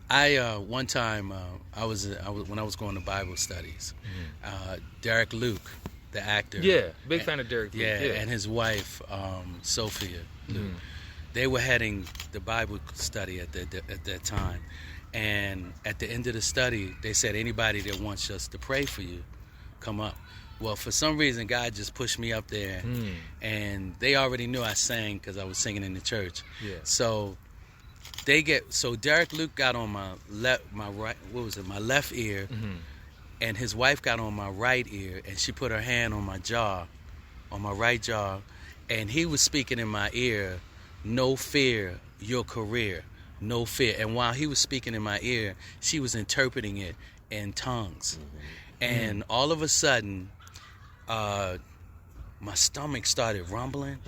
One time when I was going to Bible studies, Derek Luke, the actor. Yeah, big fan of Derek Luke. Yeah, and his wife, Sophia Luke. They were heading the Bible study at that time. And at the end of the study, they said, anybody that wants us to pray for you, come up. Well, for some reason, God just pushed me up there. And they already knew I sang because I was singing in the church. Yeah. So Derek Luke got on my left ear, and his wife got on my right ear, and she put her hand on my jaw, on my right jaw, and he was speaking in my ear, no fear, your career, no fear. And while he was speaking in my ear, she was interpreting it in tongues. And all of a sudden, my stomach started rumbling,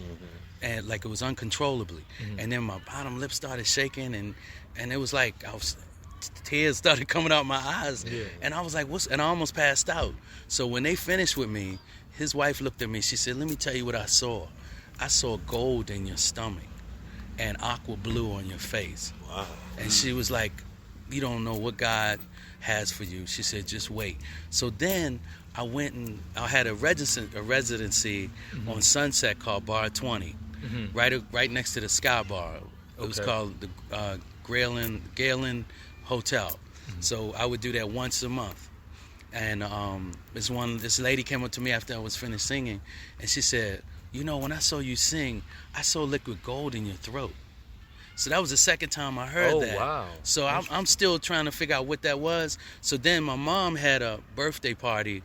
and like it was uncontrollably. And then my bottom lip started shaking, and it was like tears started coming out my eyes. And I was like, what's? And I almost passed out. So when they finished with me, his wife looked at me. She said, let me tell you what I saw. I saw gold in your stomach and aqua blue on your face. Wow. And she was like, you don't know what God has for you. She said, just wait. So then I went and I had a residency on Sunset called Bar 20, right next to the Sky Bar. It was called the Galen Hotel. So I would do that once a month. And this lady came up to me after I was finished singing, and she said, you know, when I saw you sing, I saw liquid gold in your throat. So that was the second time I heard that. Wow. So I'm still trying to figure out what that was. So then my mom had a birthday party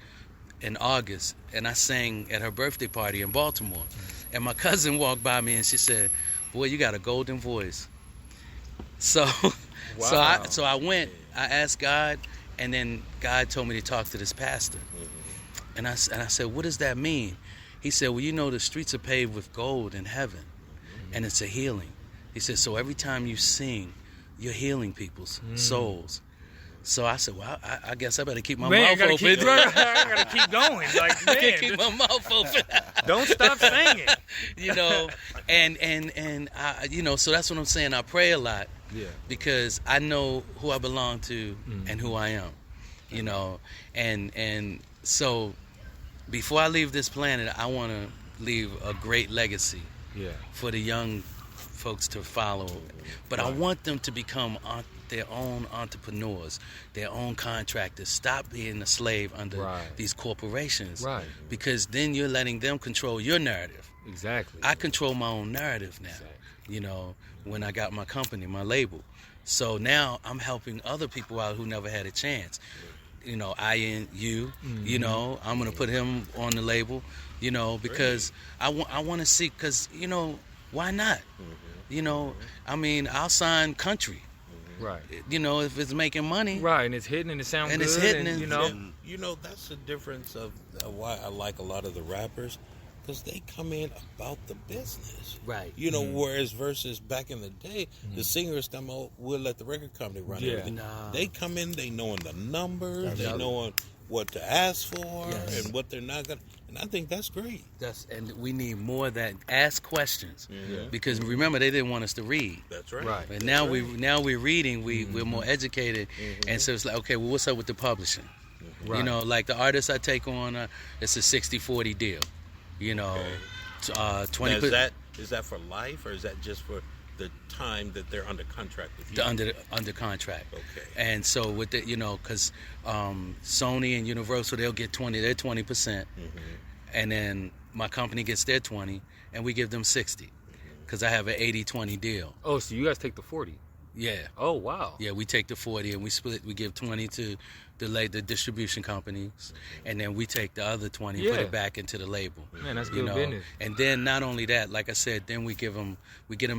in August, and I sang at her birthday party in Baltimore. And my cousin walked by me, and she said, boy, you got a golden voice. So, so I went, I asked God, and then God told me to talk to this pastor. And I said, what does that mean? He said, well, you know, the streets are paved with gold in heaven, and it's a healing. He said, so every time you sing, you're healing people's souls. So I said, well, I guess I better keep my mouth open. I gotta keep going. Like, man, I can't keep my mouth open. Don't stop singing. You know, and I, you know, so that's what I'm saying. I pray a lot, because I know who I belong to and who I am. You know, and so before I leave this planet, I want to leave a great legacy for the young folks to follow. But I want them to become their own entrepreneurs, their own contractors. Stop being a slave under these corporations. Right. Because then you're letting them control your narrative. Exactly. I control my own narrative now, you know, when I got my company, my label. So now I'm helping other people out who never had a chance. You know, you know, I'm going to put him on the label, you know, because I want to see, because, you know, why not? You know, I mean, I'll sign country. Right. You know, if it's making money. Right, and it's hitting and it sounds good. And it's hitting. And, you know. And, you know, that's the difference of why I like a lot of the rappers. Because they come in about the business. Right. You know, whereas versus back in the day, the singers come out, we'll let the record company run everything. Nah. They come in, they knowing the numbers, they knowing what to ask for and what they're not going to. And I think that's great. And we need more of that. Ask questions. Because remember, they didn't want us to read. That's right. But now we're reading, we're more educated. And so it's like, okay, well, what's up with the publishing? You know, like the artists I take on, it's a 60-40 deal. You know, 20. Now, is that for life, or is that just for the time that they're under contract with you? Under contract. Okay. And so with the, you know, because Sony and Universal, they'll get 20%, and then my company gets their 20, and we give them 60, because I have an 80-20 deal. Oh, so you guys take the 40? Yeah. Oh, wow. Yeah, we take the 40 and we split. We give 20 to the distribution companies, and then we take the other 20 and put it back into the label. Man, that's good business. And then not only that, like I said, then we get them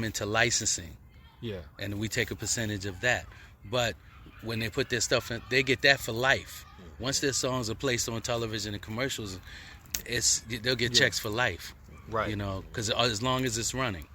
into licensing. Yeah. And we take a percentage of that. But when they put their stuff in, they get that for life. Once their songs are placed on television and commercials, they'll get checks for life. Right. You know, because as long as it's running.